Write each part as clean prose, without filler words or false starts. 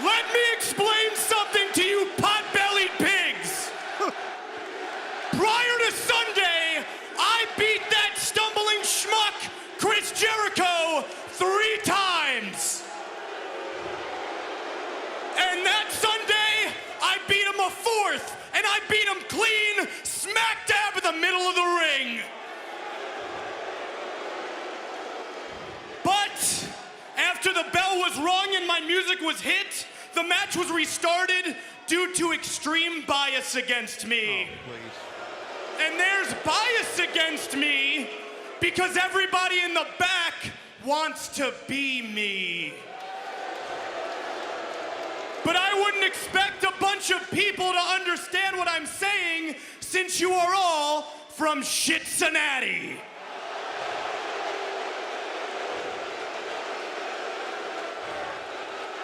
Let me explain something to you pot-bellied pigs. Prior to Sunday, I beat that stumbling schmuck, Chris Jericho, 3 times. And that Sunday, I beat him a 4th, and I beat him clean, smack dab in the middle of the ring. But after the bell was rung and my music was hit, the match was restarted due to extreme bias against me. Oh, please. And there's bias against me because everybody in the back wants to be me. But I wouldn't expect a bunch of people to understand what I'm saying since you are all from Shit-Cincinnati.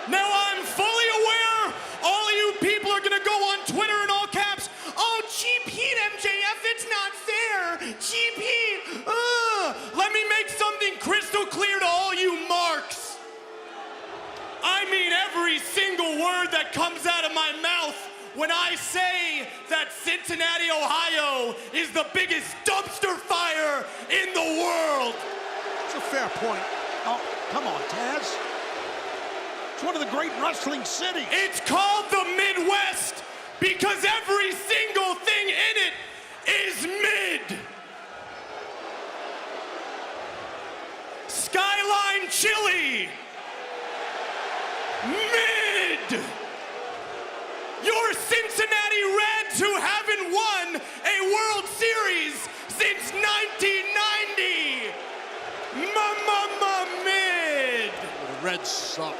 Now I'm fully aware all of you people are gonna go on Twitter in all caps, oh, cheap heat, MJF, it's not fair, cheap heat, Let me make something crystal clear to all you marks. I mean every single word that comes out of my mouth when I say that Cincinnati, Ohio is the biggest dumpster fire in the world. It's a fair point. Oh, come on, Taz. It's one of the great wrestling cities. It's called the Midwest because every single thing in it is mid. Skyline Chili. Mid. Your Cincinnati Reds who haven't won a World Series since 1990. Mid. The Reds suck.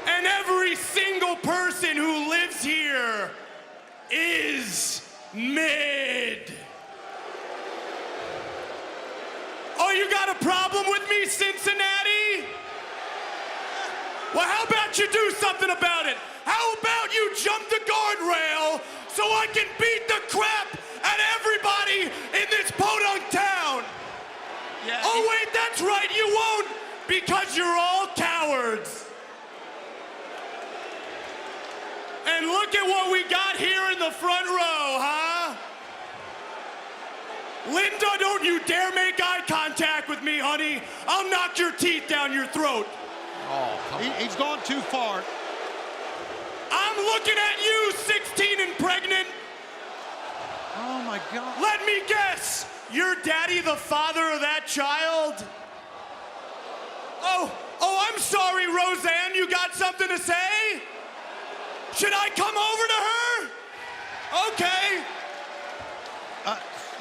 And every single person who lives here is mid. Oh, you got a problem with me, Cincinnati? Well, how about you do something about it? How about you jump the guardrail so I can beat the crap out of everybody in this podunk town? Yeah, oh, wait, that's right, you won't, because you're all cowards. And look at what we got here in the front row, huh? Linda, don't you dare make eye contact with me, honey. I'll knock your teeth down your throat. Oh, he's gone too far. I'm looking at you, 16 and pregnant. Oh, my God. Let me guess, your daddy the father of that child? Oh, I'm sorry, Roseanne, you got something to say? Should I come over to her? Okay.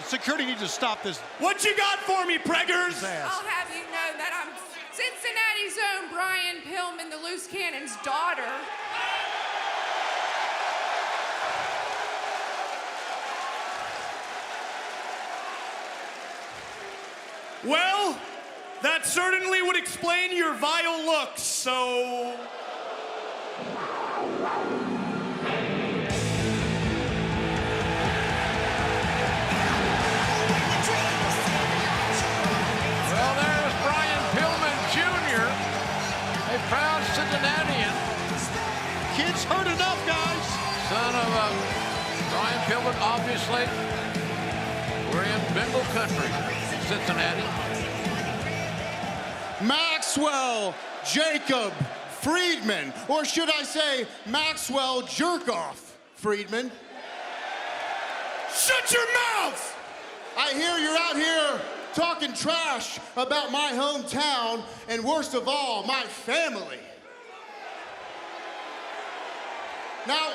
Security needs to stop this. What you got for me, preggers? I'll have you know that I'm Cincinnati's own Brian Pillman, the loose cannon's daughter. Well, that certainly would explain your vile looks, so... Well, there's Brian Pillman Jr., a proud Cincinnatian. Kids heard enough, guys. Son of Brian Pillman, obviously. We're in Bengal country, Cincinnati. Maxwell Jacob Friedman, or should I say Maxwell Jerkoff Friedman. Shut your mouth! I hear you're out here talking trash about my hometown and worst of all, my family. Now,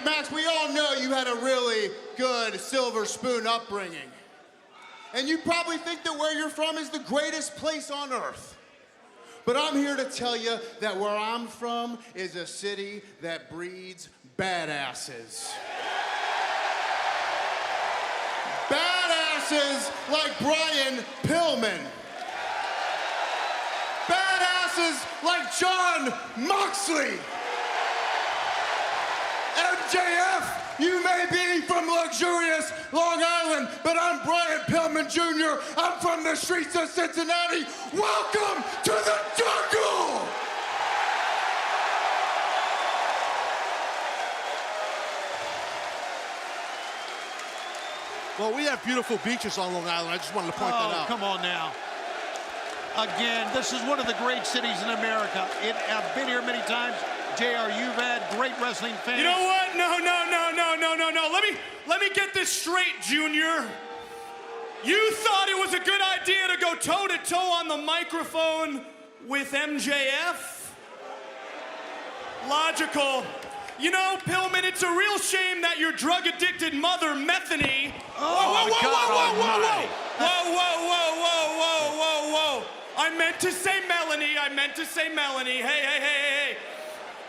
Max, we all know you had a really good silver spoon upbringing. And you probably think that where you're from is the greatest place on earth. But I'm here to tell you that where I'm from is a city that breeds badasses. Badasses like Brian Pillman. Badasses like John Moxley. MJF, you may be from luxurious Long Island, but I'm Brian Pillman Jr. I'm from the streets of Cincinnati. Welcome to the jungle! Well, we have beautiful beaches on Long Island. I just wanted to point that out. Come on now. Again, this is one of the great cities in America. I've been here many times. JR, you've had great wrestling fans. You know what? No. Let me get this straight, Junior. You thought it was a good idea to go toe-to-toe on the microphone with MJF? Logical. You know, Pillman, it's a real shame that your drug-addicted mother, Methany... God almighty. Whoa. I meant to say Melanie. Hey.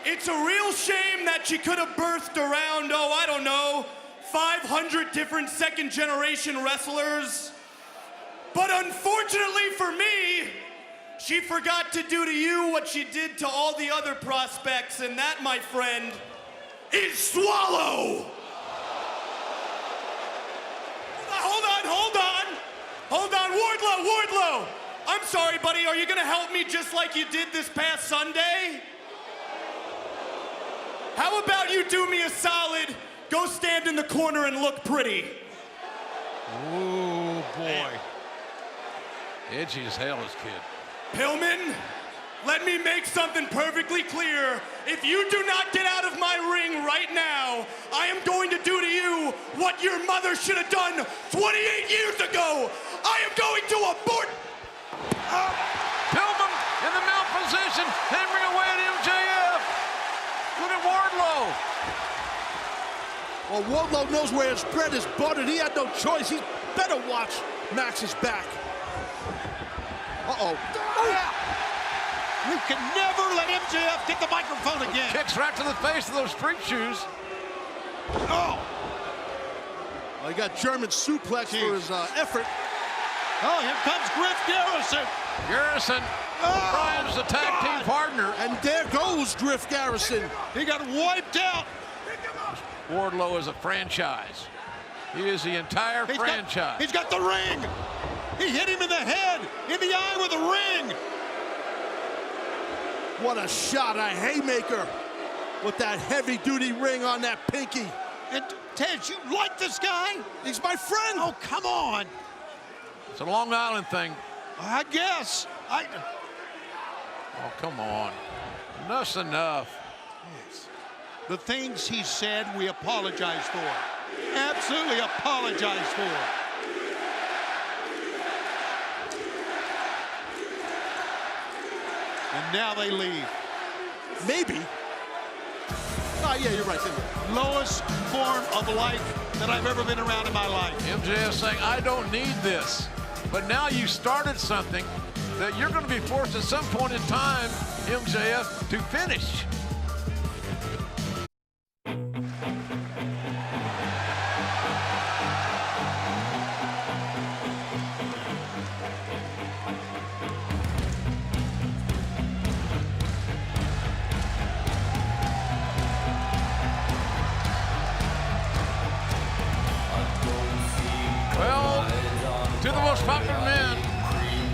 It's a real shame that she could have birthed around, I don't know, 500 different second-generation wrestlers. But unfortunately for me, she forgot to do to you what she did to all the other prospects, and that, my friend, is swallow! Hold on, Wardlow! I'm sorry, buddy, are you gonna help me just like you did this past Sunday? How about you do me a solid, go stand in the corner and look pretty? Oh, boy. Edgy as hell, this kid. Pillman, let me make something perfectly clear. If you do not get out of my ring right now, I am going to do to you what your mother should have done 28 years ago. I am going to abort. Pillman in the mount position, hammering away at MJF. Look at Wardlow. Well, Wardlow knows where his bread is buttered. He had no choice. He better watch Max's back. Uh-oh. You can never let MJF get the microphone again. Kicks right to the face of those street shoes. Oh. Well, he got German suplex for his effort. Oh, here comes Griff Garrison. Brian's the tag team partner. And there goes Griff Garrison. He got wiped out. Wardlow is a franchise. He is the entire franchise. He's got the ring. He hit him in the head, in the eye with a ring. What a shot, a haymaker with that heavy-duty ring on that pinky. And Ted, you like this guy? He's my friend. Oh, come on. It's a Long Island thing. I guess. Oh, come on. Enough's enough. The things he said, we apologize for. Absolutely apologize for. And now they leave. Maybe. Oh, yeah, you're right. Lowest form of life that I've ever been around in my life. MJF saying, I don't need this. But now you started something that you're going to be forced at some point in time, MJF, to finish. Two of the most popular men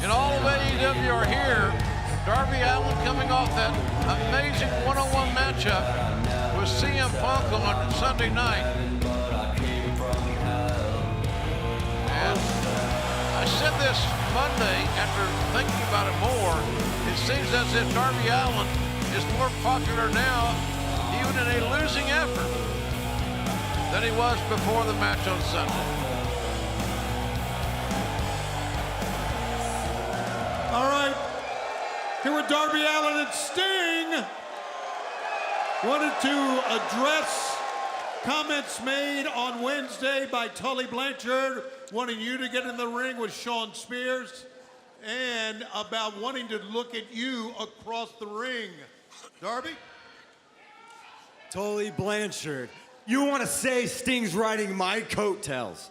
in all of AEW are here. Darby Allin coming off that amazing one-on-one matchup with CM Punk on Sunday night. And I said this Monday after thinking about it more. It seems as if Darby Allin is more popular now, even in a losing effort, than he was before the match on Sunday. All right, here with Darby Allin and Sting. Wanted to address comments made on Wednesday by Tully Blanchard, wanting you to get in the ring with Shawn Spears, and about wanting to look at you across the ring. Darby? Tully Blanchard, you want to say Sting's riding my coattails.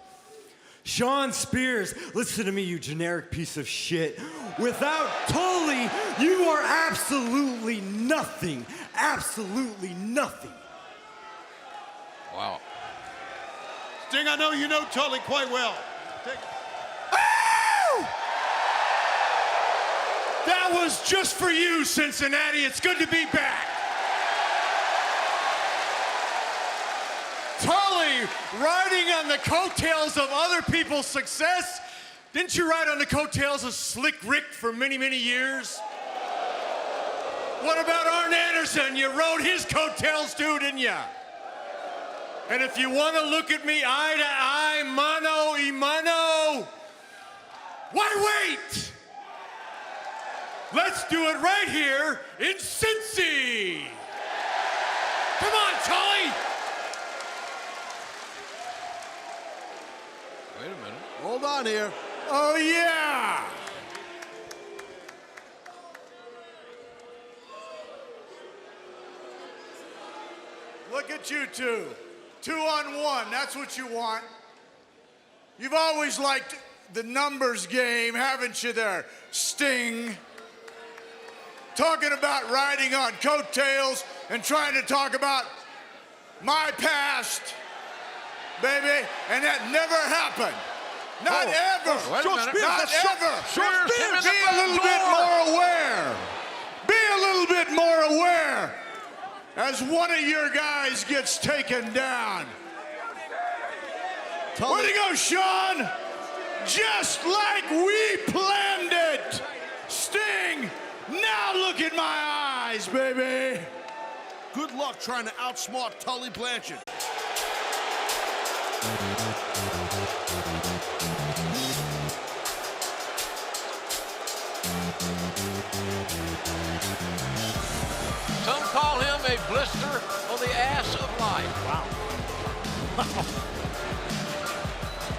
Shawn Spears, listen to me, you generic piece of shit. Without Tully, you are absolutely nothing. Absolutely nothing. Wow. Sting, I know you know Tully quite well. That was just for you, Cincinnati. It's good to be back. Tully riding on the coattails of other people's success. Didn't you ride on the coattails of Slick Rick for many, many years? What about Arn Anderson? You rode his coattails too, didn't you? And if you want to look at me eye to eye, mano y mano, why wait? Let's do it right here in Cincy. Come on, Tully. Wait a minute. Hold on here. Oh, yeah. Look at you two. 2-on-1, that's what you want. You've always liked the numbers game, haven't you there, Sting? Talking about riding on coattails and trying to talk about my past, baby, and that never happened. Not ever. Wait a minute. Not ever. Short Spears Be a little bit more aware. Be a little bit more aware as one of your guys gets taken down. Way to go, Sean. Just like we planned it. Sting, now look at my eyes, baby. Good luck trying to outsmart Tully Blanchard. Some call him a blister on the ass of life. Wow.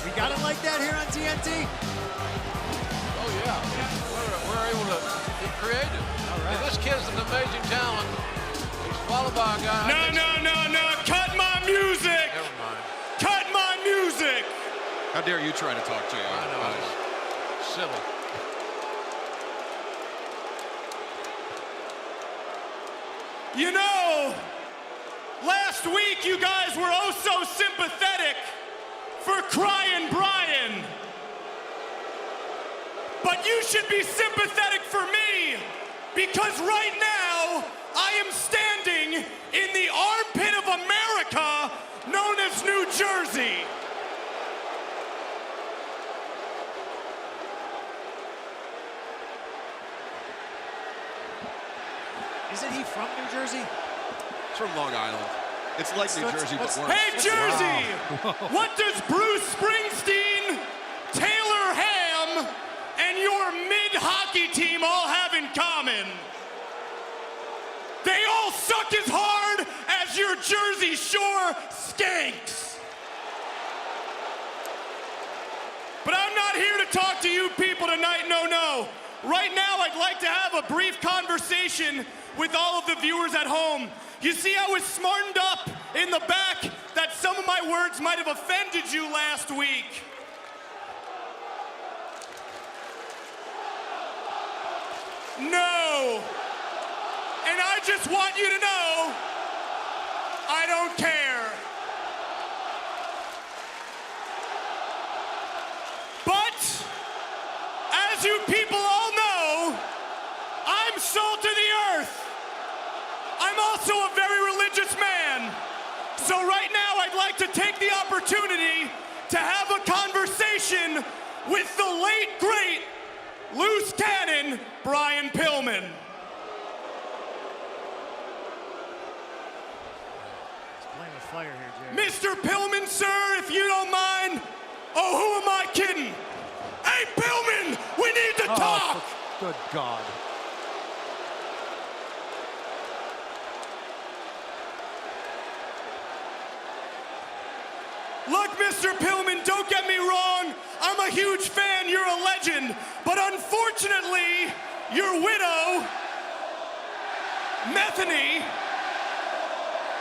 We got it like that here on TNT? Oh, yeah. We're able to be creative. All right. And this kid's an amazing talent. He's followed by a guy. No. Cut my music. Never mind. Cut my music. How dare you try to talk to you? I know. It's silly. You know, last week you guys were oh so sympathetic for crying Brian. But you should be sympathetic for me, because right now I am standing in the armpit of America known as New Jersey. Isn't he from New Jersey? It's from Long Island. It's like New Jersey, but worse. Hey, Jersey! What does Bruce Springsteen, Taylor Ham, and your mid-hockey team all have in common? They all suck as hard as your Jersey Shore skanks. But I'm not here to talk to you people tonight, no. Right now, I'd like to have a brief conversation with all of the viewers at home. You see, I was smartened up in the back that some of my words might have offended you last week. No. And I just want you to know, I don't care. But, as you people all know, I'm salt of the earth. I'm also a very religious man. So right now, I'd like to take the opportunity to have a conversation with the late, great, loose cannon, Brian Pillman. He's playing with fire here, Jerry. Mr. Pillman, sir, if you don't mind. Oh, who am I kidding? Hey, Pillman, we need to talk. Good God. Look, Mr. Pillman, don't get me wrong. I'm a huge fan. You're a legend. But unfortunately, your widow, Methany,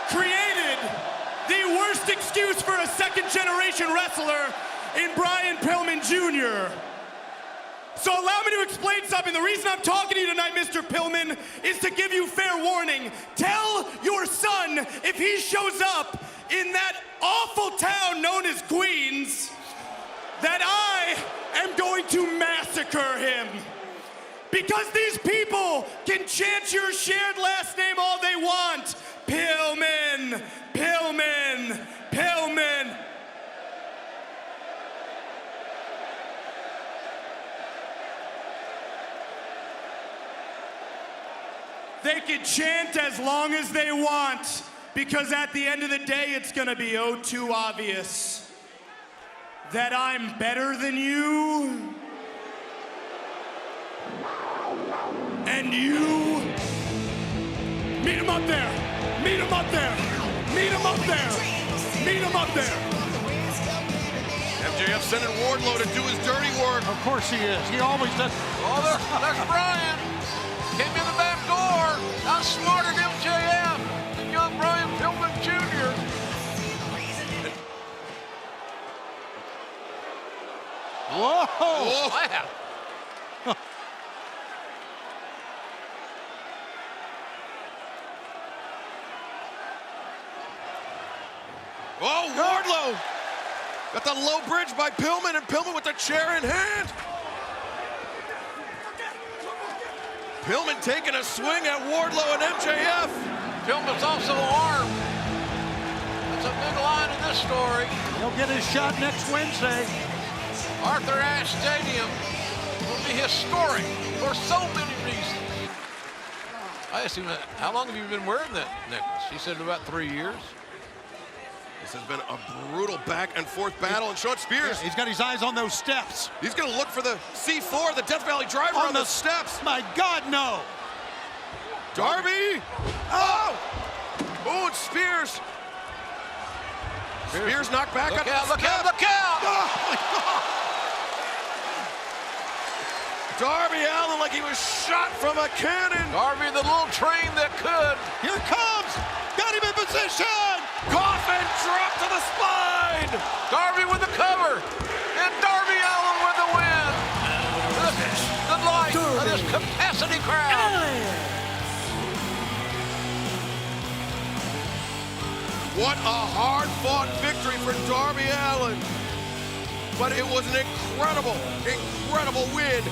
created the worst excuse for a second-generation wrestler in Brian Pillman Jr. So allow me to explain something. The reason I'm talking to you tonight, Mr. Pillman, is to give you fair warning. Tell your son, if he shows up in that awful town known as Queens, that I am going to massacre him. Because these people can chant your shared last name all they want. Pillman, Pillman, Pillman. They can chant as long as they want, because at the end of the day, it's gonna be oh too obvious that I'm better than you, and you. Meet him up there. Meet him up there. Meet him up there. Meet him up there. MJF sending Wardlow to do his dirty work. Of course he is. He always does. Oh, there's Brian. Came in the back door. Outsmarted MJF. And young Brian Pillman Jr. Whoa! Wow. Oh, Wardlow! Got the low bridge by Pillman, and Pillman with the chair in hand. Pillman taking a swing at Wardlow and MJF. Pillman's also armed. That's a big line in this story. He'll get his shot next Wednesday. Arthur Ashe Stadium will be historic for so many reasons. I asked him, how long have you been wearing that necklace? He said about 3 years. This has been a brutal back and forth battle, and Sean Spears, He's got his eyes on those steps. he's gonna look for the C4, the Death Valley driver on the steps. My God, no! Darby! Oh! Oh, and Spears. Spears knocked back Look up out, the look out, step. look out! Oh, my God. Darby Allin like he was shot from a cannon. Darby, the little train that could. Here comes! Got him in position! Coffin drop to the spine. Darby with the cover. And Darby Allin with the win. The light of this capacity crowd. What a hard-fought victory for Darby Allin. But it was an incredible, incredible win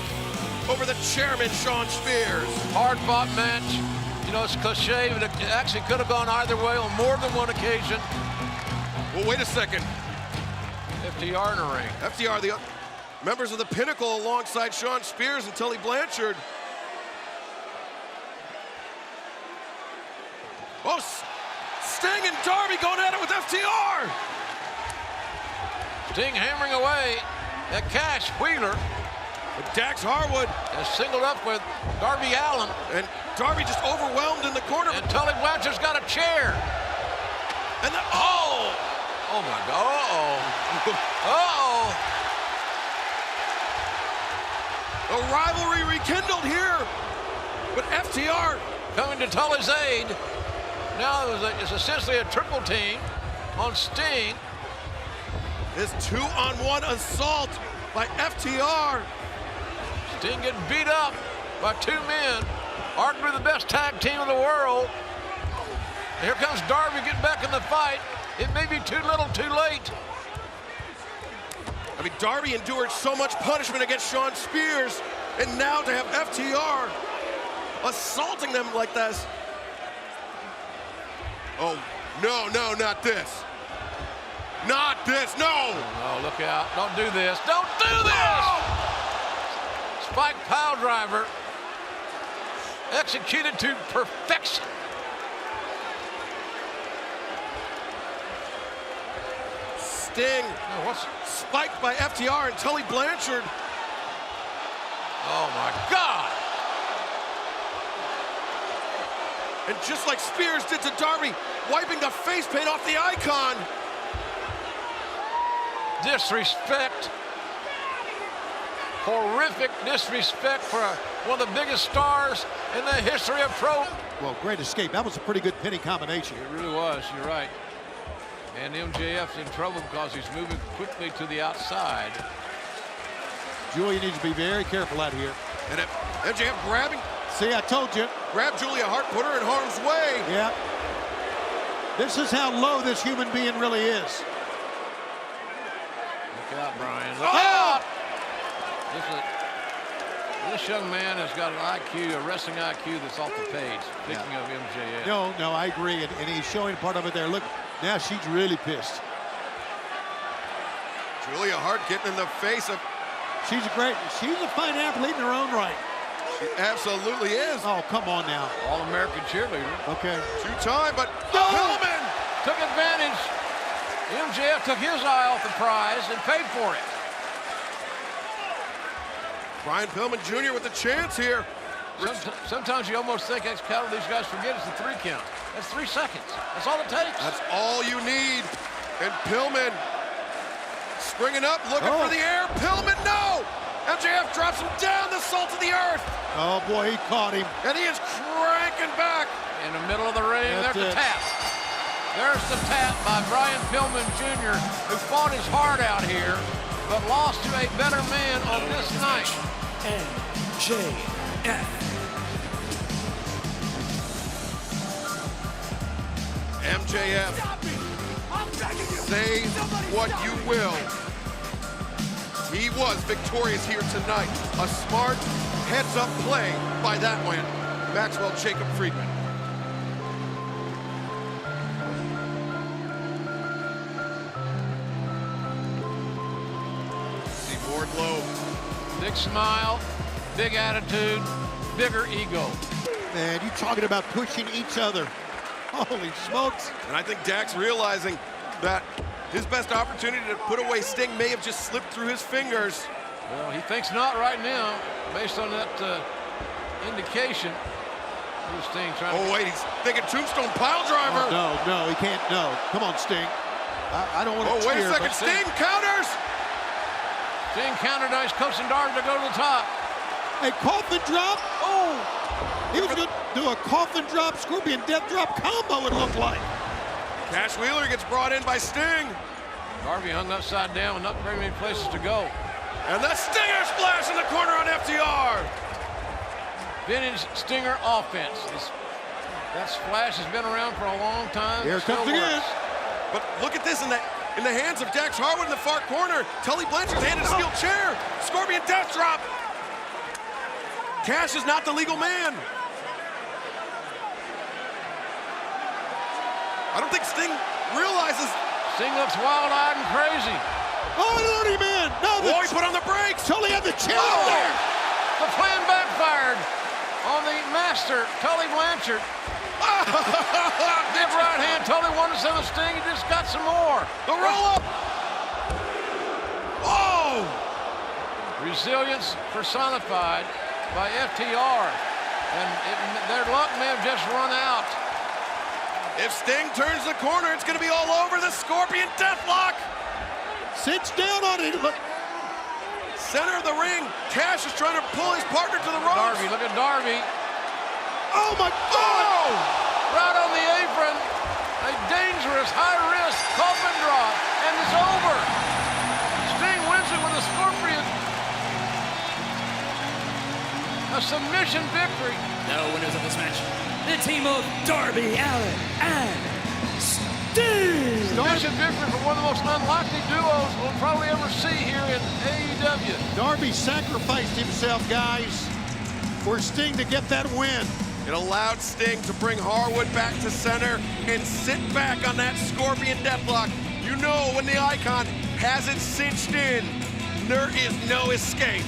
over the chairman, Sean Spears. Hard-fought match. You know, it's cliche, but it actually could have gone either way on more than one occasion. Well, wait a second. FTR in the ring. FTR, the members of the Pinnacle alongside Sean Spears and Tully Blanchard. Oh, Sting and Darby going at it with FTR. Sting hammering away at Cash Wheeler. And Dax Harwood is singled up with Darby Allin. and Darby just overwhelmed in the corner. And Tully Blanchard's got a chair. And the, Oh my God, uh-oh. A rivalry rekindled here. But FTR Coming to Tully's aid. Now it's essentially a triple team on Sting. this 2-on-1 assault by FTR. Sting getting beat up by two men. Arguably the best tag team in the world. And here comes Darby getting back in the fight. It may be too little, too late. I mean, Darby endured so much punishment against Sean Spears, and now to have FTR assaulting them like this. Oh, no, not this. Not this, no! Oh, look out. Don't do this. Don't do this! Spike pile driver. Executed to perfection. Sting spiked by FTR and Tully Blanchard. Oh, my God. And just like Spears did to Darby, wiping the face paint off the icon. Disrespect. Horrific disrespect for one of the biggest stars in the history of pro. Well, great escape. That was a pretty good pinning combination. It really was, you're right. And MJF's in trouble because he's moving quickly to the outside. Julia needs to be very careful out here. And MJF grabbing. See, I told you. Grab Julia Hart, put her in harm's way. Yeah. This is how low this human being really is. Look out, Brian. Look out! This young man has got an IQ, a wrestling IQ that's off the page. Speaking of MJF. No, I agree. And he's showing part of it there. Look, now she's really pissed. Julia Hart getting in the face of. She's a fine athlete in her own right. He absolutely is. Oh, come on now. All-American cheerleader. Okay. Two-time, but No! Pillman! Took advantage. MJF took his eye off the prize and paid for it. Brian Pillman Jr. with a chance here. Sometimes you almost think Excalibur, these guys forget it's the 3 count. That's 3 seconds. That's all it takes. That's all you need. And Pillman springing up, looking for the air. Pillman, no! MJF drops him down, the salt of the earth. Oh, boy, he caught him. And he is cranking back. In the middle of the ring, That's there's the it. tap. There's the tap by Brian Pillman Jr., who fought his heart out here, but lost to a better man on this night. MJF. MJF, say what you will. He was victorious here tonight. A smart heads-up play by that one, Maxwell Jacob Friedman. See Wardlow. Big smile, big attitude, bigger ego. Man, you talking about pushing each other. Holy smokes. And I think Dax realizing that his best opportunity to put away Sting may have just slipped through his fingers. Well, he thinks not right now, based on that indication. Here's Sting trying to... Oh, wait, he's thinking tombstone pile driver. Oh, no, he can't. No. Come on, Sting. I don't want to Oh, wait a cheer, second. but Sting counters. Sting countered ice, coaching Darby to go to the top. a coffin drop. Oh, he was going to do a coffin drop, scorpion death drop combo, it looked like. Cash Wheeler gets brought in by Sting. Darby hung upside down with not very many places to go. And the Stinger splash in the corner on FTR. Vintage Stinger offense. That splash has been around for a long time. Here it comes again. But look at this in the hands of Dax Harwood in the far corner. Tully Blanchard's handed a steel chair. Scorpion death drop. Cash is not the legal man. I don't think Sting realizes. Sting looks wild-eyed and crazy. Oh, Lordy man! No, Oh, he put on the brakes. Tully had the chair up there. The plan backfired on the master, Tully Blanchard. Big right hand, Tully wanted some of Sting, he just got some more. The roll-up. Oh! Resilience personified by FTR. And their luck may have just run out. If Sting turns the corner, it's going to be all over the Scorpion Deathlock. Sits down on it. Look. Center of the ring. Cash is trying to pull his partner to the ropes. Darby, look at Darby. Oh my God! Oh! Right on the apron. A dangerous, high-risk coffin drop. And it's over. Sting wins it with a Scorpion. A submission victory. The winners of this match, the team of Darby Allin and Sting. Submission victory for one of the most unlikely duos we'll probably ever see here in AEW. Darby sacrificed himself, guys, for Sting to get that win. It allowed Sting to bring Harwood back to center and sit back on that Scorpion Deathlock. You know when the Icon has it cinched in, there is no escape.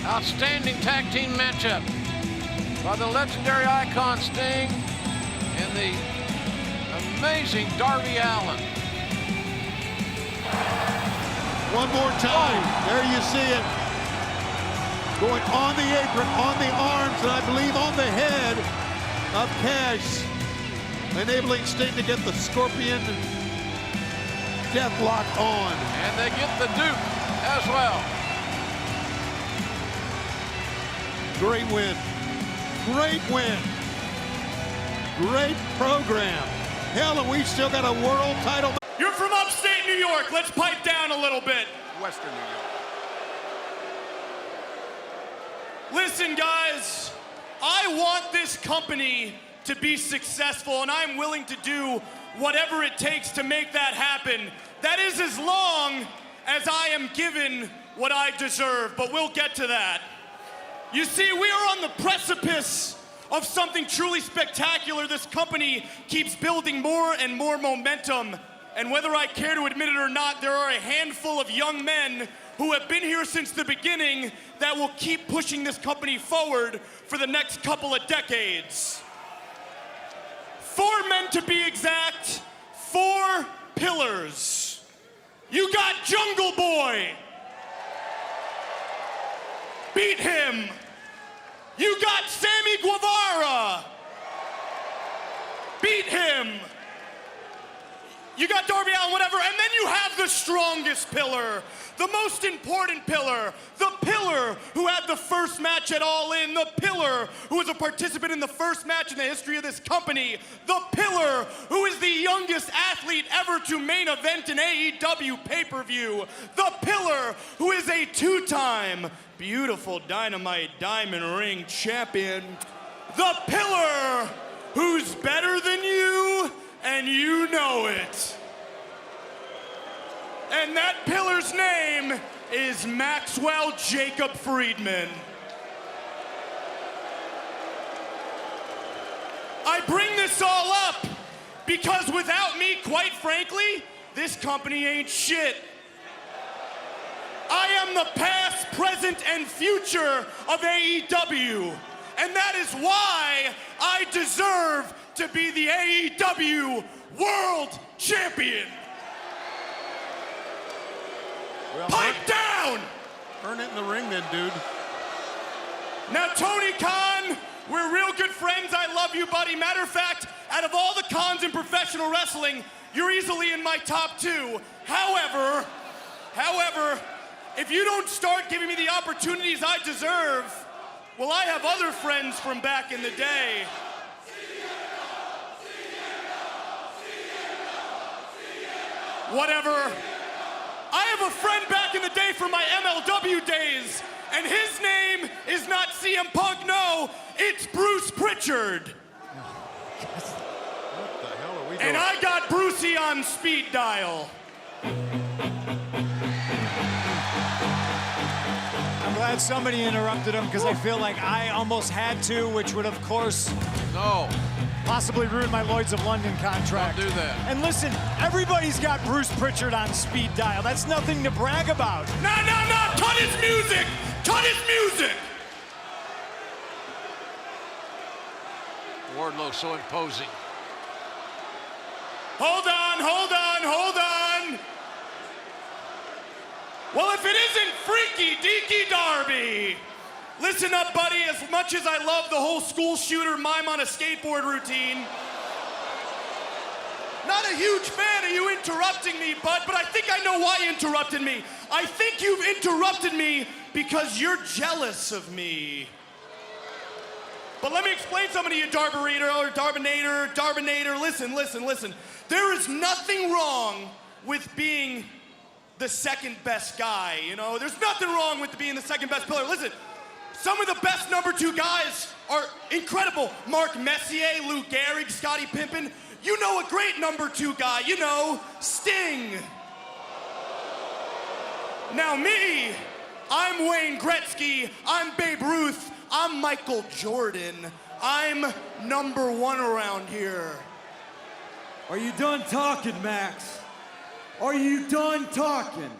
Outstanding tag team matchup by the legendary Icon Sting and the amazing Darby Allin. One more time. There you see it. Going on the apron, on the arms, and I believe on the head of Cash, enabling Sting to get the Scorpion Deathlock on. And they get the Duke as well. Great win. Great win. Great program. Hell, and we've still got a world title. You're from upstate New York. Let's pipe down a little bit. Western New York. Listen, guys, I want this company to be successful, and I'm willing to do whatever it takes to make that happen. That is as long as I am given what I deserve, but we'll get to that. You see, we are on the precipice of something truly spectacular. This company keeps building more and more momentum, and whether I care to admit it or not, there are a handful of young men who have been here since the beginning that will keep pushing this company forward for the next couple of decades. 4 men to be exact, 4 pillars. You got Jungle Boy. Beat him. You got Sammy Guevara. Beat him. You got Darby Allin, whatever, and then you have the strongest pillar, the most important pillar, the pillar who had the first match at Allin, the pillar who was a participant in the first match in the history of this company, the pillar who is the youngest athlete ever to main event an AEW pay-per-view, the pillar who is a 2-time beautiful Dynamite Diamond Ring champion, the pillar who's better than you, and you know it. And that pillar's name is Maxwell Jacob Friedman. I bring this all up because without me, quite frankly, this company ain't shit. I am the past, present, and future of AEW. And that is why I deserve to be the AEW World Champion. Well, Pipe down! Earn it in the ring then, dude. Now, Tony Khan, we're real good friends. I love you, buddy. Matter of fact, out of all the Khans in professional wrestling, you're easily in my top 2. However, if you don't start giving me the opportunities I deserve, well, I have other friends from back in the day. Whatever. I have a friend back in the day from my MLW days, and his name is not CM Punk, no, it's Bruce Pritchard. What the hell are we doing? And I got Brucey on speed dial. I'm glad somebody interrupted him because I feel like I almost had to, which would, of course, No, possibly ruin my Lloyds of London contract. don't do that. And listen, everybody's got Bruce Pritchard on speed dial. That's nothing to brag about. No, cut his music! Cut his music! Wardlow's so imposing. Hold on. Well, if it isn't Freaky Deaky Darby. Listen up, buddy, as much as I love the whole school shooter mime on a skateboard routine, not a huge fan of you interrupting me, bud, but I think I know why you interrupted me. I think you've interrupted me because you're jealous of me. But let me explain something to you, Darbinator. Listen. There is nothing wrong with being the second best guy, you know? There's nothing wrong with being the second best pillar. Listen, some of the best number 2 guys are incredible. Mark Messier, Lou Gehrig, Scottie Pippen. You know a great number 2 guy, you know, Sting. Now me, I'm Wayne Gretzky, I'm Babe Ruth, I'm Michael Jordan. I'm number 1 around here. Are you done talking, Max? Are you done talking?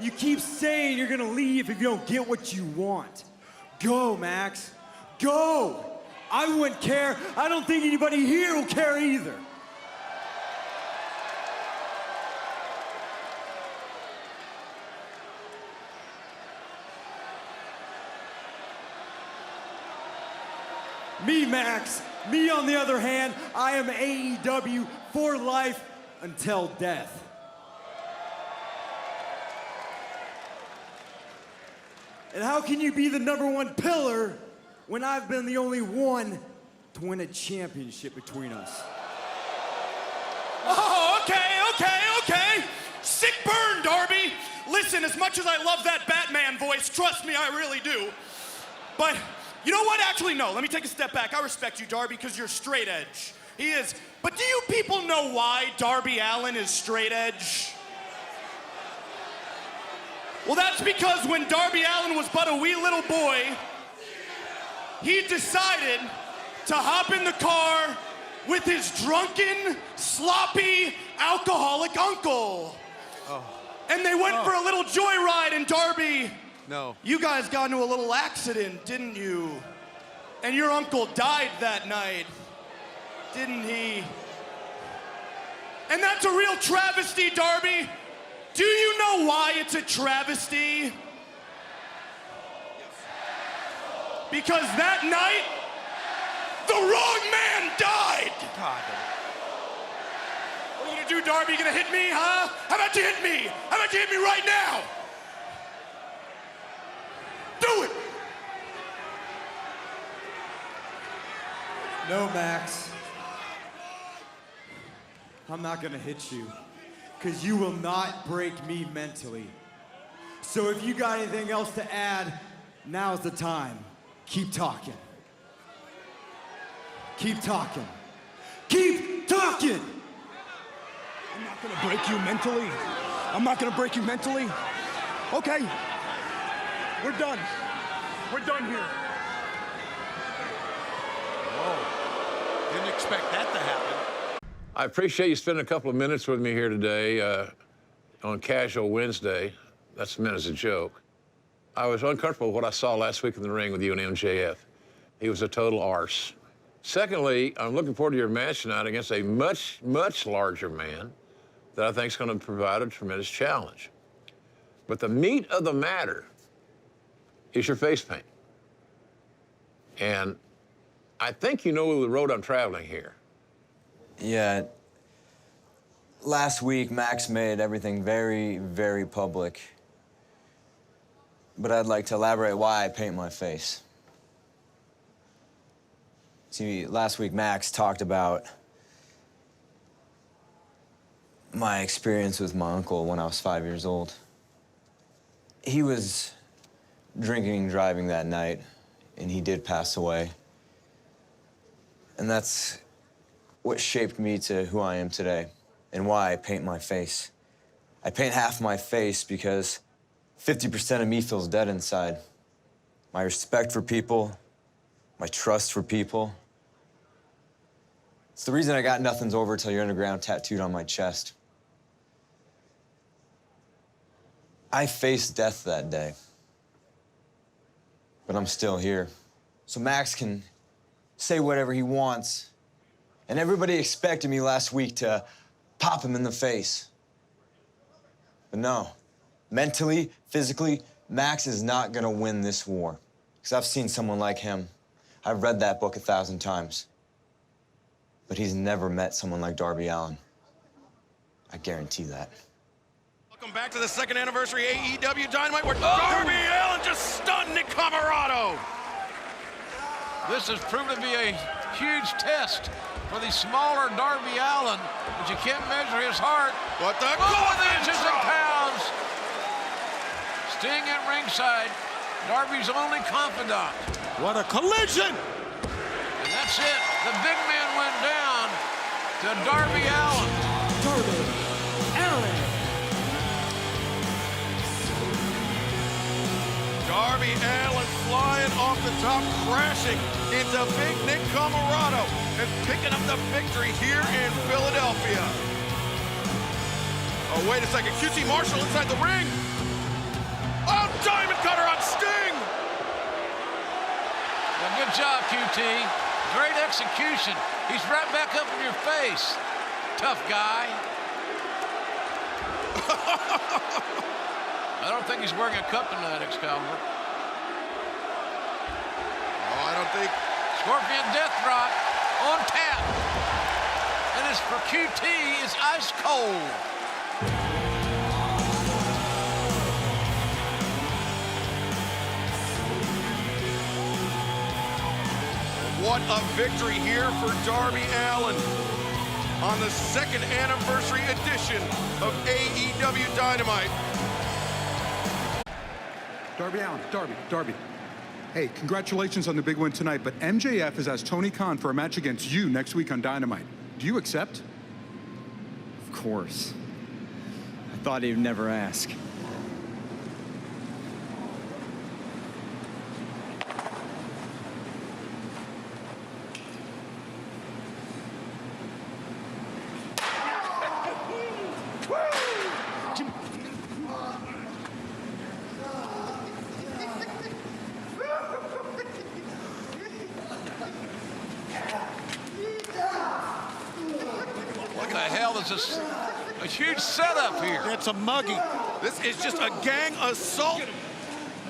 You keep saying you're gonna leave if you don't get what you want. Go, Max. Go! I wouldn't care. I don't think anybody here will care either. Me, Max. Me, on the other hand, I am AEW for life until death. And how can you be the number 1 pillar when I've been the only one to win a championship between us? Oh, okay. Sick burn, Darby. Listen, as much as I love that Batman voice, trust me, I really do. But you know what? Actually, no. Let me take a step back. I respect you, Darby, because you're straight edge. He is. But do you people know why Darby Allin is straight edge? Well, that's because when Darby Allin was but a wee little boy, he decided to hop in the car with his drunken, sloppy, alcoholic uncle. And they went for a little joyride, and Darby, No. you guys got into a little accident, didn't you? And your uncle died that night, didn't he? And that's a real travesty, Darby. Do you know why it's a travesty? Because that night, the wrong man died. God. What are you gonna do, Darby? You gonna hit me, huh? How about you hit me? How about you hit me right now? Do it! No, Max. I'm not gonna hit you, because you will not break me mentally. So if you got anything else to add, now's the time. Keep talking. Keep talking. Keep talking! I'm not gonna break you mentally. I'm not gonna break you mentally. Okay. We're done. We're done here. Whoa. Didn't expect that to happen. I appreciate you spending a couple of minutes with me here today on Casual Wednesday. That's meant as a joke. I was uncomfortable with what I saw last week in the ring with you and MJF. He was a total arse. Secondly, I'm looking forward to your match tonight against a much, much larger man that I think is going to provide a tremendous challenge. But the meat of the matter is your face paint. And I think you know the road I'm traveling here. Yeah. Last week, Max made everything very, very public. But I'd like to elaborate why I paint my face. See, last week, Max talked about my experience with my uncle when I was 5 years old. He was drinking and driving that night, and he did pass away. And that's what shaped me to who I am today and why I paint my face. I paint half my face because 50% of me feels dead inside. My respect for people, my trust for people. It's the reason I got Nothing's Over Till You're Underground tattooed on my chest. I faced death that day, but I'm still here. So Max can say whatever he wants. And everybody expected me last week to pop him in the face. But no, mentally, physically, Max is not gonna win this war. Because I've seen someone like him. I've read that book 1,000 times. But he's never met someone like Darby Allin. I guarantee that. Welcome back to the second anniversary AEW Dynamite, where Darby Allin just stunned Nick Comoroto. This has proven to be a huge test for the smaller Darby Allin, but you can't measure his heart. What the with inches and pounds. Sting at ringside, Darby's only confidant. What a collision! And that's it. The big man went down to Darby Allin. Darby Allin. Darby Allin flying off the top, crashing into Big Nick Comoroto and picking up the victory here in Philadelphia. Oh, wait a second. QT Marshall inside the ring. Oh, Diamond Cutter on Sting. Well, good job, QT. Great execution. He's right back up in your face. Tough guy. I don't think he's wearing a cup tonight, Excalibur. Oh, I don't think. Scorpion Death Drop on tap. And it's for QT, it's ice cold. What a victory here for Darby Allin on the second anniversary edition of AEW Dynamite. Darby Allin, Darby. Hey, congratulations on the big win tonight, but MJF has asked Tony Khan for a match against you next week on Dynamite. Do you accept? Of course. I thought he'd never ask. This is a huge setup here. It's a mugging. This is just a gang assault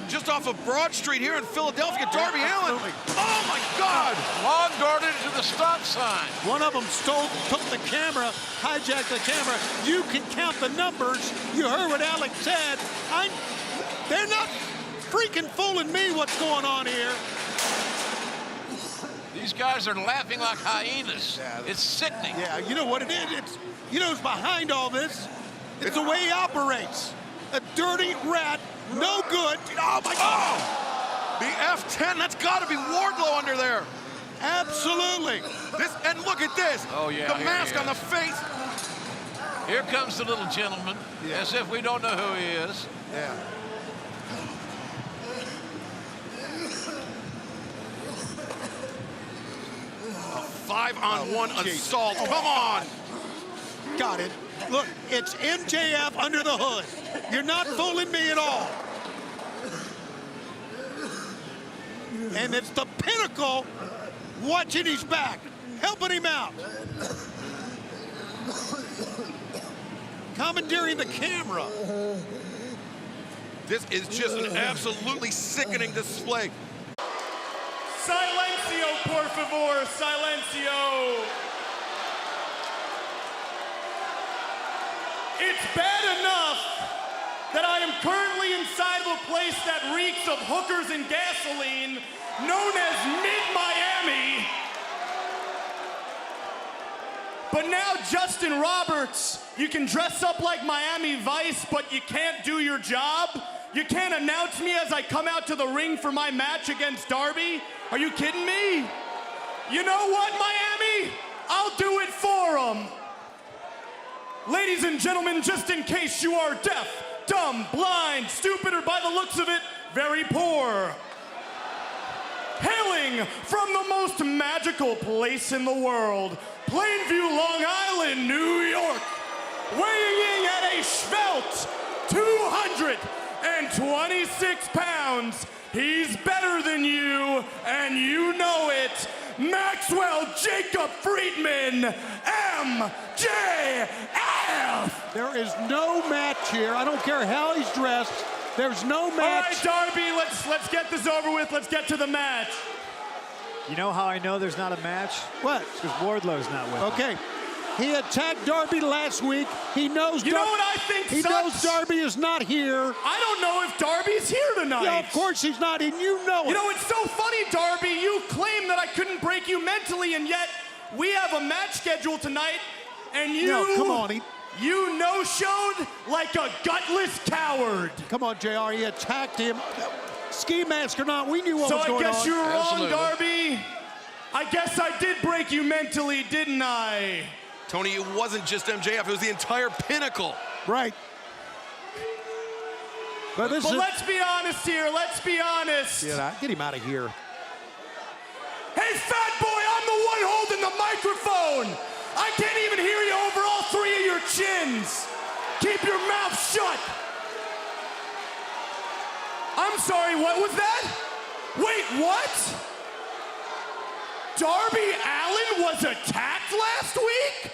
just off of Broad Street here in Philadelphia. Darby Allin. Oh, my God. Long darted to the stop sign. One of them took the camera, hijacked the camera. You can count the numbers. You heard what Alex said. They're not freaking fooling me what's going on here. These guys are laughing like hyenas. Yeah. It's sickening. Yeah, you know what it is? You know who's behind all this? It's the way he operates. A dirty rat, no good. Oh, my God. Oh, the F10, that's got to be Wardlow under there. Absolutely. And look at this. Oh, yeah. The mask on the face. Here comes the little gentleman, as if we don't know who he is. Yeah. A 5-on-1 assault. Come on. Got it. Look, it's MJF under the hood. You're not fooling me at all. And it's the Pinnacle watching his back, helping him out. Commandeering the camera. This is just an absolutely sickening display. Silencio, por favor, silencio. It's bad enough that I am currently inside of a place that reeks of hookers and gasoline, known as Mid-Miami. But now, Justin Roberts, you can dress up like Miami Vice, but you can't do your job? You can't announce me as I come out to the ring for my match against Darby? Are you kidding me? You know what, Miami? I'll do it for them. Ladies and gentlemen, just in case you are deaf, dumb, blind, stupid, or by the looks of it, very poor. Hailing from the most magical place in the world, Plainview, Long Island, New York, weighing in at a svelte 226 pounds, he's better than you, and you know it, Maxwell Jacob Friedman, MJF! There is no match here. I don't care how he's dressed. There's no match. All right, Darby, let's get this over with. Let's get to the match. You know how I know there's not a match? What? Because Wardlow's not with him. Okay. He attacked Darby last week. He knows. You know what I think He knows Darby is not here. I don't know if Darby's here tonight. Yeah, of course he's not, and you know it. You know, it's so funny, Darby. You claim that I couldn't break you mentally, and yet we have a match scheduled tonight, and you... No, come on. You no-showed like a gutless coward. Come on, JR. He attacked him. Ski mask or not, we knew what was going on. So I guess you were wrong, Darby. I guess I did break you mentally, didn't I? Tony, it wasn't just MJF, it was the entire Pinnacle. Right. But let's be honest here, let's be honest. Get him out of here. Hey, fat boy, I'm the one holding the microphone. I can't even hear you over all three of your chins. Keep your mouth shut. I'm sorry, what was that? Wait, what? Darby Allin was attacked last week?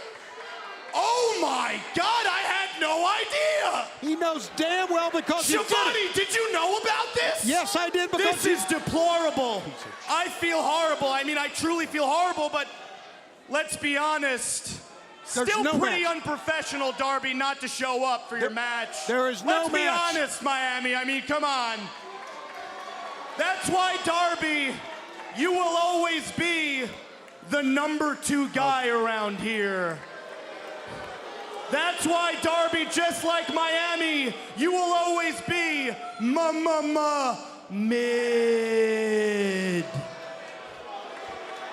Oh my God, I had no idea. He knows damn well because Shivani, did you know about this? Yes, I did. Because this is deplorable. I feel horrible. I mean, I truly feel horrible, but let's be honest. Still pretty unprofessional, Darby, not to show up for your match. There is no match. Let's be honest, Miami. I mean, come on. That's why, Darby, you will always be the number 2 guy around here. That's why, Darby, just like Miami, you will always be mid.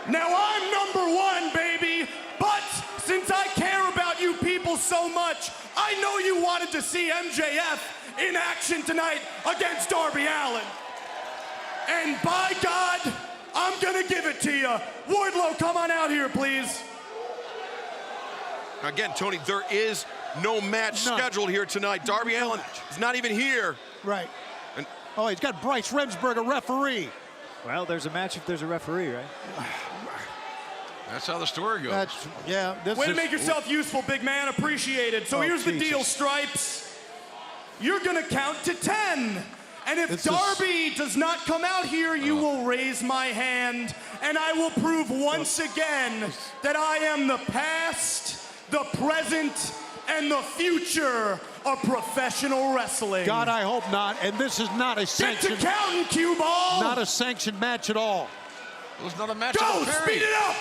Now I'm number 1, baby, but since I care about you people so much, I know you wanted to see MJF in action tonight against Darby Allin. And by God, I'm gonna give it to you. Wardlow, come on out here, please. Again, Tony, there is no match scheduled here tonight. Darby Allin is not even here. Right. And he's got Bryce Remsburg, a referee. Well, there's a match if there's a referee, right? That's how the story goes. Way to make yourself useful, big man. Appreciated. So here's the deal, Stripes. You're going to count to 10. And if Darby does not come out here, you will raise my hand. And I will prove once again that I am the past, the present, and the future of professional wrestling. God, I hope not. And this is not a sanctioned... Get to counting, cue ball! Not a sanctioned match at all. It was not a match. Go, speed it up!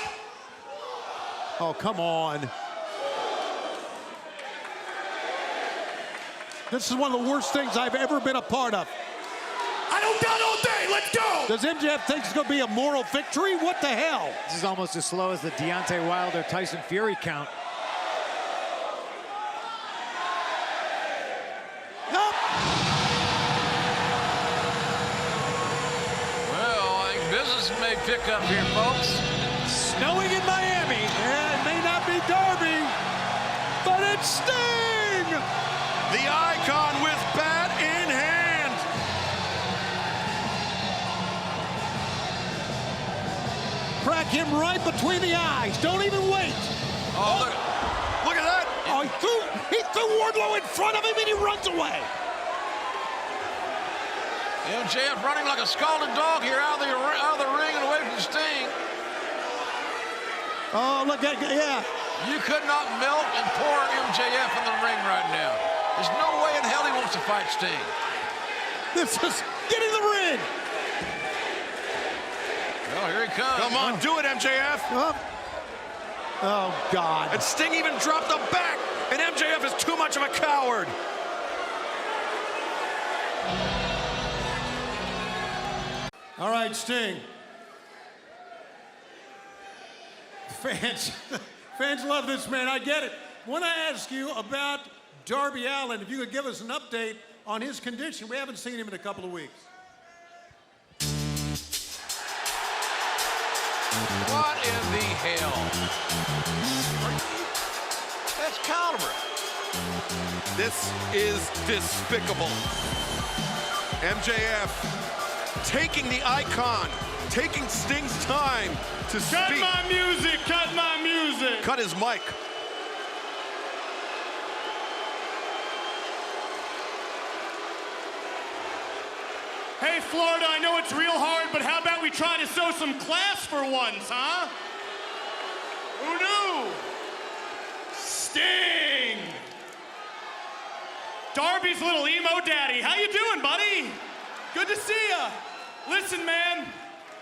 Oh, come on. This is one of the worst things I've ever been a part of. I don't doubt all day. Let's go. Does MJF think it's going to be a moral victory? What the hell? This is almost as slow as the Deontay Wilder-Tyson Fury count. Nope. Well, I think business may pick up here, folks. Snowing in Miami. Yeah, it may not be Darby, but it's Sting! The Icon with bat in hand. Crack him right between the eyes. Don't even wait. Oh, Look at that. Oh, he threw Wardlow in front of him and he runs away. MJF running like a scalded dog here out of the ring and away from Sting. Oh, look at, yeah. You could not melt and pour MJF in the ring right now. There's no way in hell he wants to fight Sting. This is, get in the ring. Well, here he comes. Come on, do it, MJF. Oh, God. And Sting even dropped the back, and MJF is too much of a coward. All right, Sting. Fans love this man, I get it. I want to ask you about Darby Allin, if you could give us an update on his condition. We haven't seen him in a couple of weeks. What in the hell? That's caliber. This is despicable. MJF taking the Icon, taking Sting's time to speak. Cut my music, cut my music. Cut his mic. Hey, Florida, I know it's real hard, but how about we try to show some class for once, huh? Who knew? Sting! Darby's little emo daddy. How you doing, buddy? Good to see ya. Listen, man,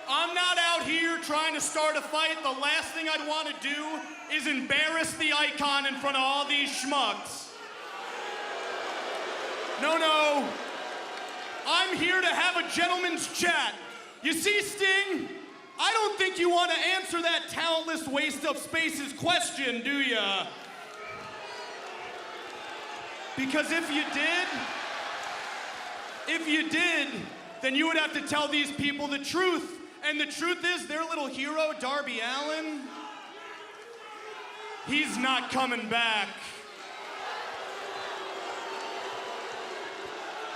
I'm not out here trying to start a fight. The last thing I'd want to do is embarrass the Icon in front of all these schmucks. No. I'm here to have a gentleman's chat. You see, Sting, I don't think you want to answer that talentless waste of space's question, do ya? Because if you did, then you would have to tell these people the truth. And the truth is, their little hero, Darby Allin, he's not coming back.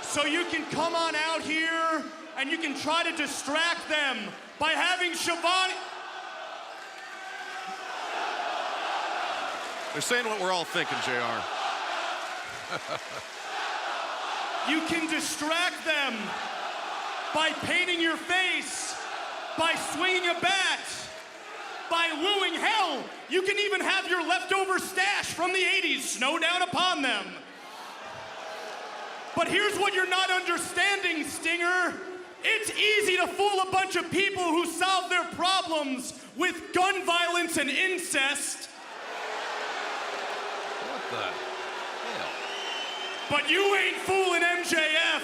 So you can come on out here and you can try to distract them by having Shivani. They're saying what we're all thinking, JR. You can distract them by painting your face, by swinging a bat, by wooing hell. You can even have your leftover stash from the 80s snow down upon them. But here's what you're not understanding, Stinger. It's easy to fool a bunch of people who solve their problems with gun violence and incest. What the hell? But you ain't fooling MJF.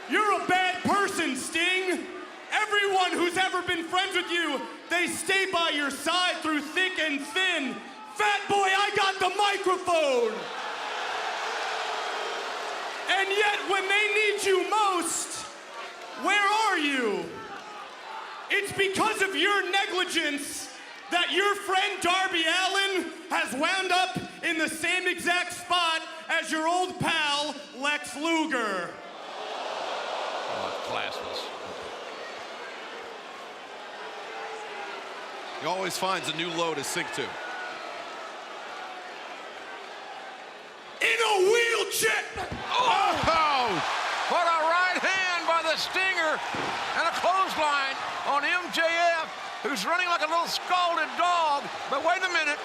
You're a bad person, Sting. Everyone who's ever been friends with you, they stay by your side through thick and thin. Fat boy, I got the microphone. And yet, when they need you most, where are you? It's because of your negligence that your friend Darby Allin has wound up in the same exact spot as your old pal, Lex Luger. Oh, classless. He always finds a new low to sink to. In a wheelchair. Oh! What a right hand by the Stinger and a clothesline on MJF, who's running like a little scalded dog. But wait a minute.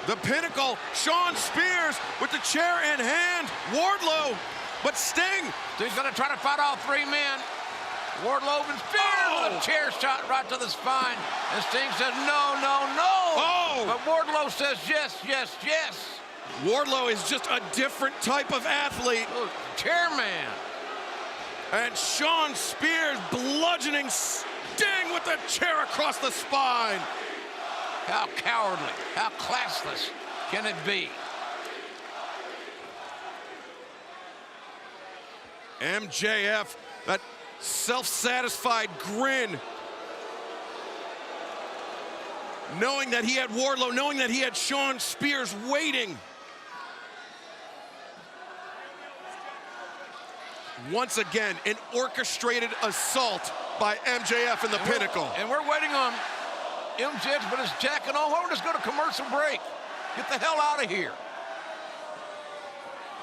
The Pinnacle, Shawn Spears with the chair in hand. Wardlow, but Sting. Sting's gonna try to fight all three men. Wardlow and Spears with a chair shot right to the spine. And Sting says, no, no, no. Oh! But Wardlow says, yes, yes, yes. Wardlow is just a different type of athlete. Look, chairman. And Shawn Spears bludgeoning Sting with the chair across the spine. How cowardly, how classless can it be? MJF, that self-satisfied grin. Knowing that he had Wardlow, knowing that he had Shawn Spears waiting. Once again, an orchestrated assault by MJF in the Pinnacle. And we're waiting on MJF, but it's jacking on. We're just going to commercial break. Get the hell out of here.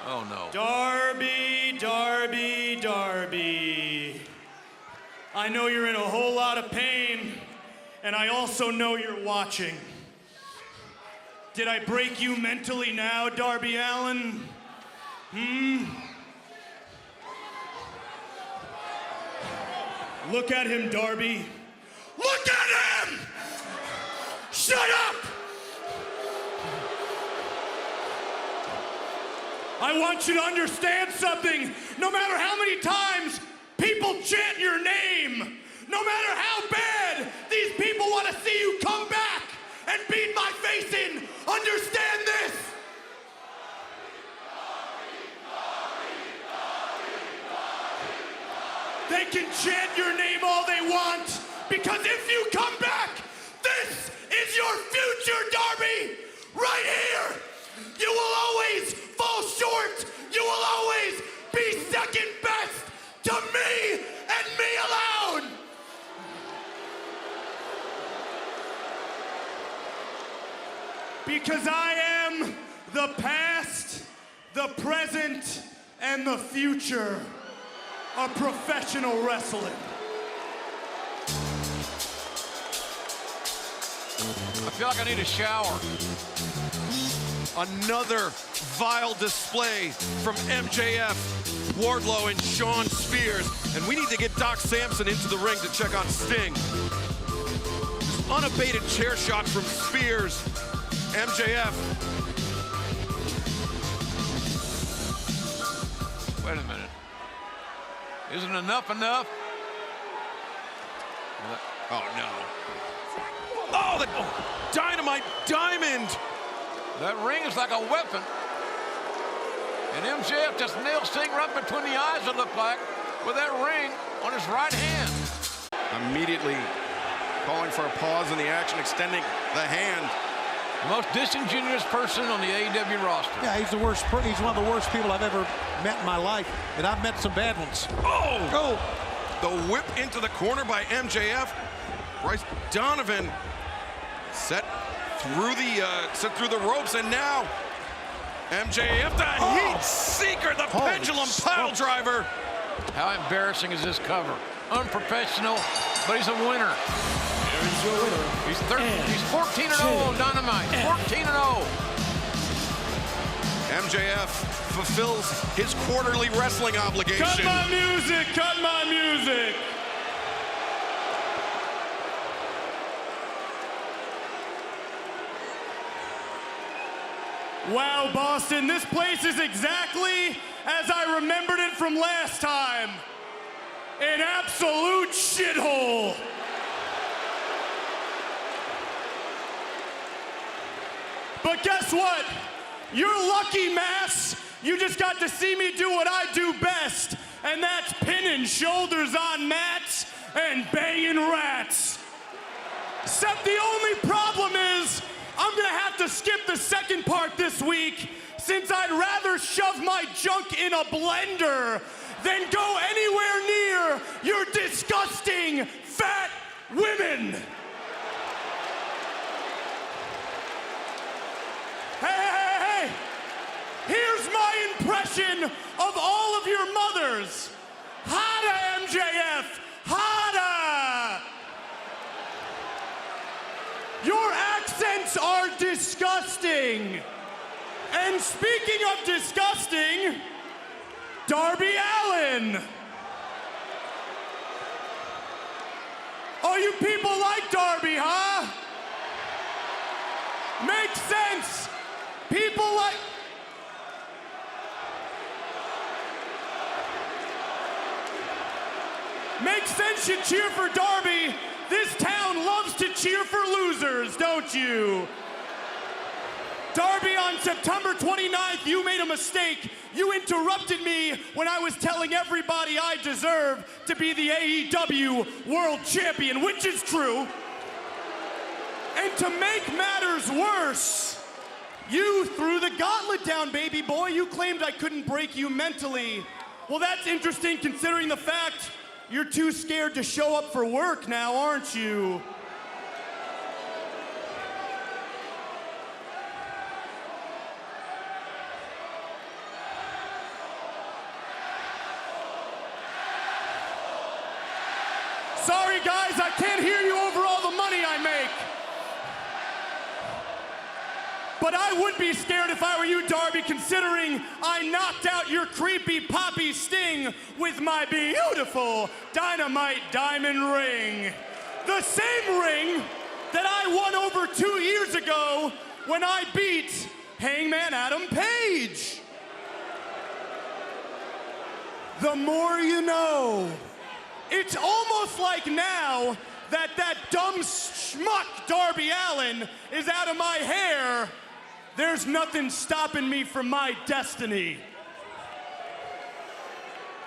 Oh, no. Darby, Darby, Darby. I know you're in a whole lot of pain, and I also know you're watching. Did I break you mentally now, Darby Allin? Look at him, Darby. Look at him! Shut up! I want you to understand something. No matter how many times people chant your name, no matter how bad these people want to see you come back and beat my face in, understand this. They can chant your name all they want, because if you come back, this is your future, Darby, right here. You will always fall short. You will always be second best to me and me alone. Because I am the past, the present, and the future of professional wrestling. I feel like I need a shower. Another vile display from MJF, Wardlow, and Shawn Spears. And we need to get Doc Samson into the ring to check on Sting. Just unabated chair shots from Spears. MJF. Wait a minute. Isn't enough enough? Oh, no. Oh, the dynamite diamond. That ring is like a weapon. And MJF just nailed Sting right between the eyes, it looked like, with that ring on his right hand. Immediately calling for a pause in the action, extending the hand. The most disingenuous person on the AEW roster. Yeah, he's the worst. He's one of the worst people I've ever met in my life, and I've met some bad ones. Oh! The whip into the corner by MJF. Bryce Donovan set through the ropes, and now MJF, the heat seeker, the pendulum pile driver. How embarrassing is this cover? Unprofessional, but he's a winner. Here's your winner. He's 14-0 on Dynamite. 14-0. MJF fulfills his quarterly wrestling obligation. Cut my music, cut my music. Wow, Boston, this place is exactly as I remembered it from last time. An absolute shithole. But guess what? You're lucky, Mass. You just got to see me do what I do best, and that's pinning shoulders on mats and banging rats. Except the only problem is I'm gonna have to skip the second part this week, since I'd rather shove my junk in a blender than go anywhere near your disgusting fat women. of all of your mothers. Hotta, MJF! Hotta! Your accents are disgusting. And speaking of disgusting, Darby Allin. Oh, you people like Darby, huh? Makes sense. People like... Makes sense you cheer for Darby. This town loves to cheer for losers, don't you? Darby, on September 29th, you made a mistake. You interrupted me when I was telling everybody I deserve to be the AEW World Champion, which is true. And to make matters worse, you threw the gauntlet down, baby boy. You claimed I couldn't break you mentally. Well, that's interesting considering the fact you're too scared to show up for work now, aren't you? Sorry, guys, I can't hear you over all the money I make. But I would be scared if I were you, Darby, considering I knocked out your creepy poppy Sting with my beautiful dynamite diamond ring. The same ring that I won over 2 years ago when I beat Hangman Adam Page. The more you know. It's almost like now that dumb schmuck Darby Allin is out of my hair, there's nothing stopping me from my destiny.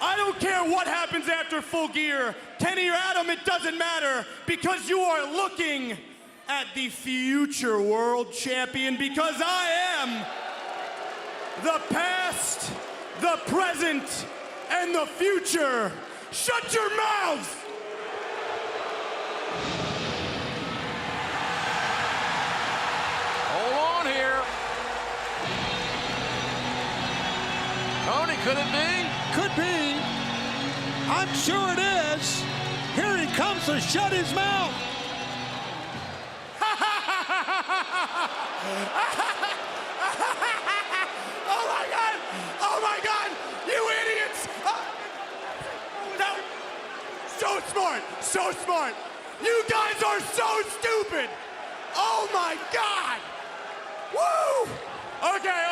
I don't care what happens after Full Gear. Kenny or Adam, it doesn't matter, because you are looking at the future world champion, because I am the past, the present, and the future. Shut your mouth! Hold on here. Tony, could it be? Could be. I'm sure it is. Here he comes to shut his mouth. Oh my God! Oh my God! You idiots! So smart! So smart! You guys are so stupid! Oh my God! Woo! Okay.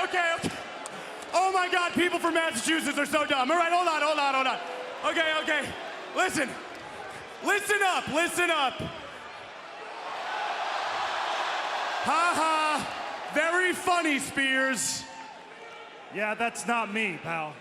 Oh my God, people from Massachusetts are so dumb. All right, hold on. Okay. Listen up. Ha. Very funny, Spears. Yeah, that's not me, pal.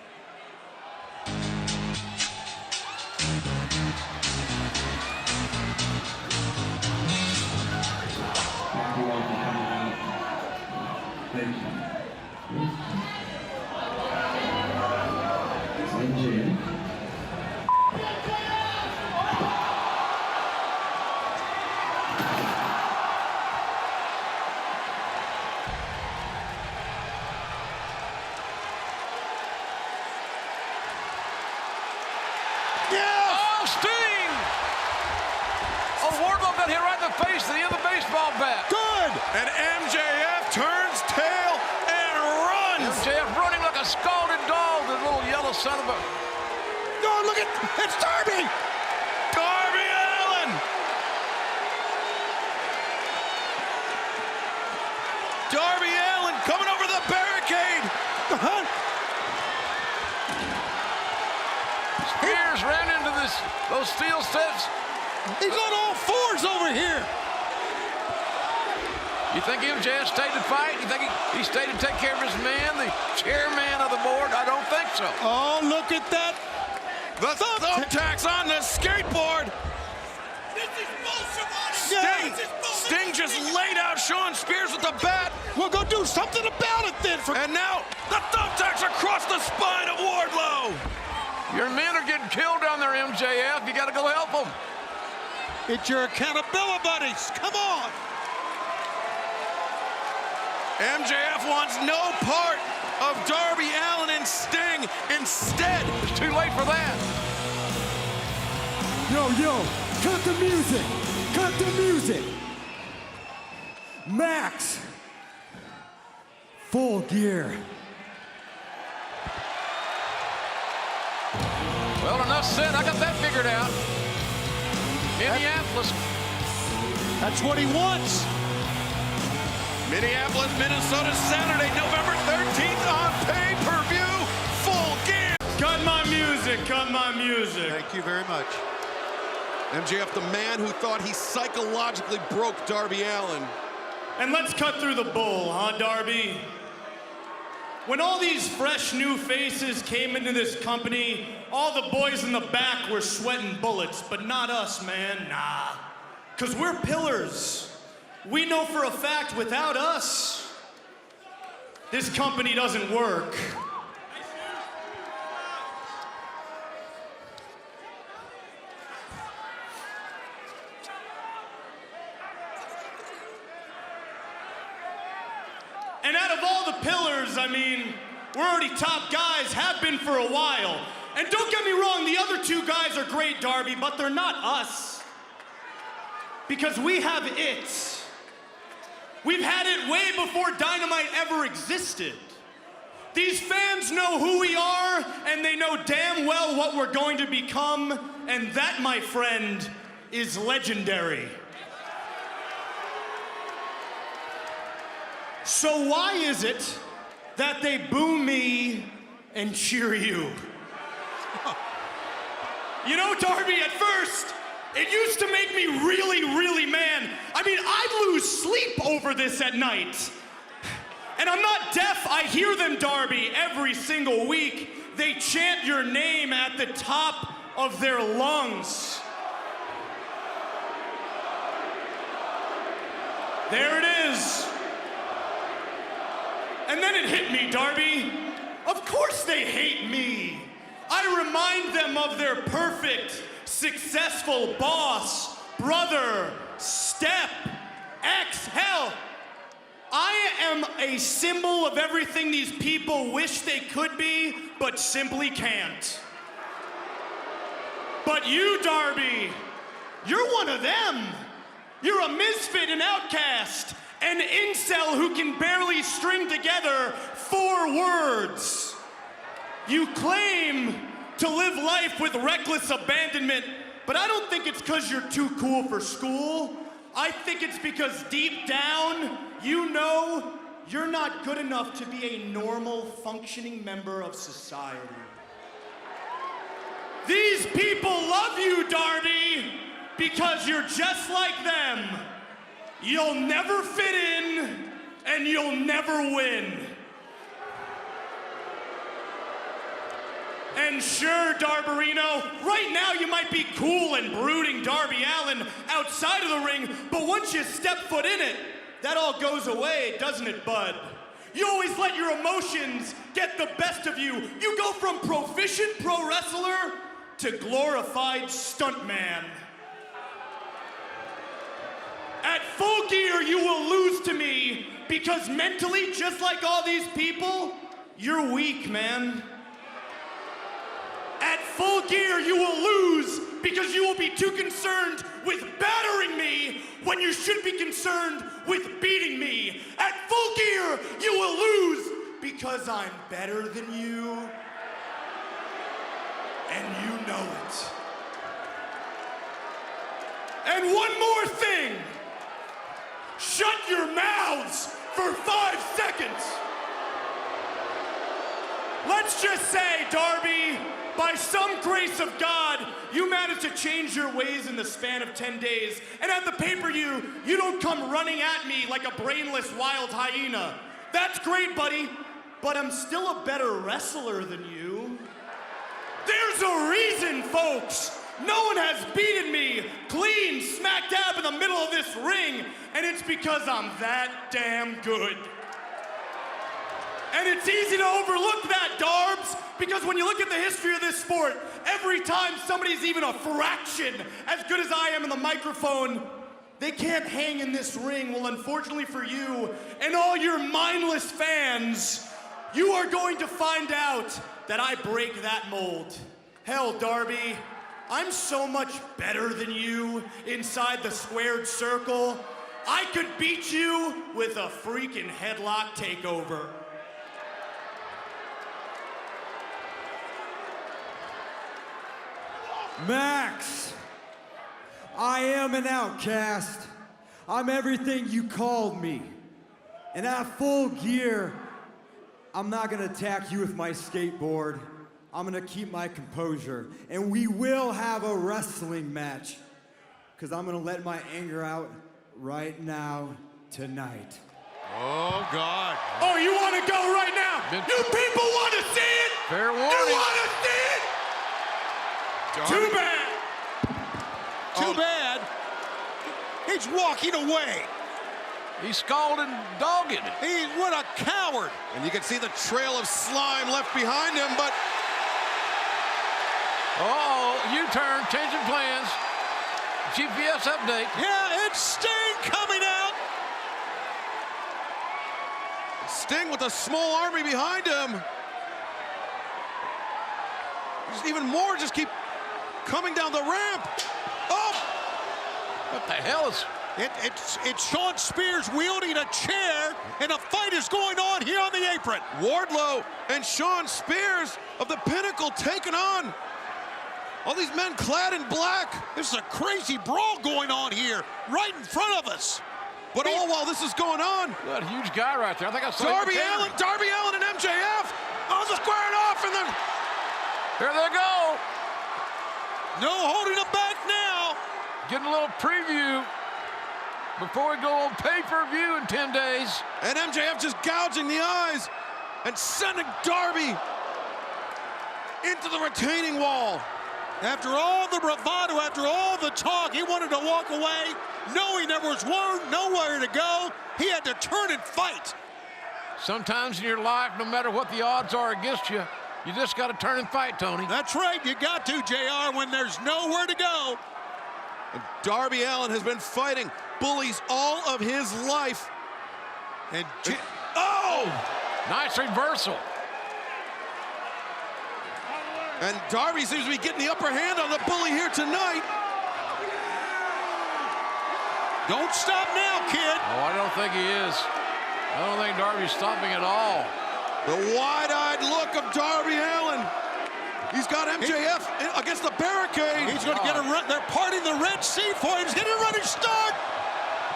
Sting! Oh, Wardlow got hit right in the face at the end of the baseball bat. Good! And MJF turns tail and runs. MJF running like a scalded dog, the little yellow son of a... No, look at, it's Darby! Darby Allin! Darby Allin coming over the barricade. Spears ran into those steel steps. He's on all fours over here. You think MJF stayed to fight? You think he stayed to take care of his man, the chairman of the board? I don't think so. Oh, look at that. The thumbtacks on the skateboard. This is bullshit, Sting just laid out Sean Spears with the bat. Well, go do something about it then. And now the thumbtacks across the spine of Wardlow. Your men are getting killed down there, MJF. You got to go help them. It's your accountability buddies. Come on. MJF wants no part of Darby Allin and Sting. Instead, It's too late for that. Yo, cut the music! Cut the music! Max! Full gear. Well, enough said. I got that figured out. Minneapolis. That's what he wants. Minneapolis, Minnesota, Saturday, November 13th on pay-per-view. Full gear. Cut my music, cut my music. Thank you very much. MJF, the man who thought he psychologically broke Darby Allin. And let's cut through the bull, huh, Darby? When all these fresh new faces came into this company, all the boys in the back were sweating bullets, but not us, man, nah. 'Cause we're pillars. We know for a fact without us, this company doesn't work. And out of all the pillars, I mean, we're already top guys, have been for a while. And don't get me wrong, the other two guys are great, Darby, but they're not us. Because we have it. We've had it way before Dynamite ever existed. These fans know who we are, and they know damn well what we're going to become, and that, my friend, is legendary. So why is it that they boo me and cheer you? You know, Darby, at first, it used to make me really, really mad. I mean, I'd lose sleep over this at night. And I'm not deaf, I hear them, Darby, every single week. They chant your name at the top of their lungs. There it is. And then it hit me, Darby. Of course they hate me. I remind them of their perfect, successful boss, brother, step, ex, hell. I am a symbol of everything these people wish they could be, but simply can't. But you, Darby, you're one of them. You're a misfit, an outcast, an incel who can barely string together 4 words. You claim to live life with reckless abandonment, but I don't think it's because you're too cool for school. I think it's because deep down, you know you're not good enough to be a normal, functioning member of society. These people love you, Darby, because you're just like them. You'll never fit in, and you'll never win. And sure, Darbarino, right now you might be cool and brooding Darby Allin outside of the ring, but once you step foot in it, that all goes away, doesn't it, bud? You always let your emotions get the best of you. You go from proficient pro wrestler to glorified stuntman. At Full Gear, you will lose to me because mentally, just like all these people, you're weak, man. At Full Gear, you will lose because you will be too concerned with battering me when you should be concerned with beating me. At Full Gear, you will lose because I'm better than you, and you know it. And one more thing. Shut your mouths for 5 seconds. Let's just say, Darby, by some grace of God, you managed to change your ways in the span of 10 days. And at the pay-per-view, you don't come running at me like a brainless wild hyena. That's great, buddy, but I'm still a better wrestler than you. There's a reason, folks. No one has beaten me clean, smack dab in the middle of this ring, and it's because I'm that damn good. And it's easy to overlook that, Darbs, because when you look at the history of this sport, every time somebody's even a fraction as good as I am in the microphone, They can't hang in this ring. Well, unfortunately for you and all your mindless fans, you are going to find out that I break that mold. Hell, Darby, I'm so much better than you inside the squared circle. I could beat you with a freaking headlock takeover. Max, I am an outcast. I'm everything you called me. And at Full Gear, I'm not gonna attack you with my skateboard. I'm gonna keep my composure. And we will have a wrestling match. Because I'm gonna let my anger out right now, tonight. Oh, God. Oh, you want to go right now? You people want to see it? Fair warning. You want to see it? Too bad. Too bad. He's walking away. He's scalded and dogged. What a coward. And you can see the trail of slime left behind him, but U-turn, changing plans. GPS update. Yeah, it's Sting coming out. Sting with a small army behind him. There's even more just keep coming down the ramp. Oh! What the hell is... It's Shawn Spears wielding a chair, and a fight is going on here on the apron. Wardlow and Shawn Spears of the Pinnacle taking on all these men clad in black. This is a crazy brawl going on here, right in front of us. But all while this is going on, that huge guy right there. I think I saw Darby Allin and MJF squaring off, and then here they go. No holding them back now. Getting a little preview before we go on pay-per-view in 10 days. And MJF just gouging the eyes and sending Darby into the retaining wall. After all the bravado, after all the talk, he wanted to walk away, knowing there was nowhere to go. He had to turn and fight. Sometimes in your life, no matter what the odds are against you, you just got to turn and fight, Tony. That's right, you got to, JR, when there's nowhere to go. And Darby Allin has been fighting bullies all of his life. And nice reversal. And Darby seems to be getting the upper hand on the bully here tonight. Don't stop now, kid. Oh, I don't think he is. I don't think Darby's stopping at all. The wide-eyed look of Darby Allin. He's got MJF against the barricade. He's going to get a run. They're parting the Red Sea for him. He's getting a running start.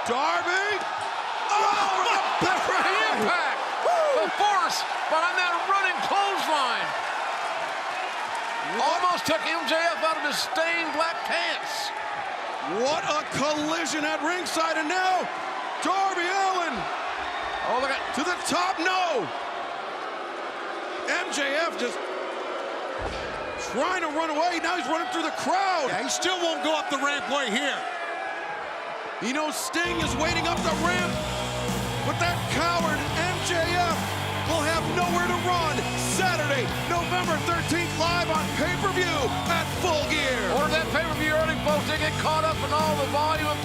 Darby. The impact. The force behind that running clothesline. Almost took MJF out of his stained black pants. What a collision at ringside, and now Darby Allin. Oh, look at to the top, no. MJF just trying to run away. Now he's running through the crowd. Yeah, he still won't go up the rampway here. You know Sting is waiting up the ramp, but that coward MJF will have nowhere to run. Saturday, November 13th, live on pay-per-view at Full Gear. Order that pay-per-view early, folks. They get caught up in all the volume of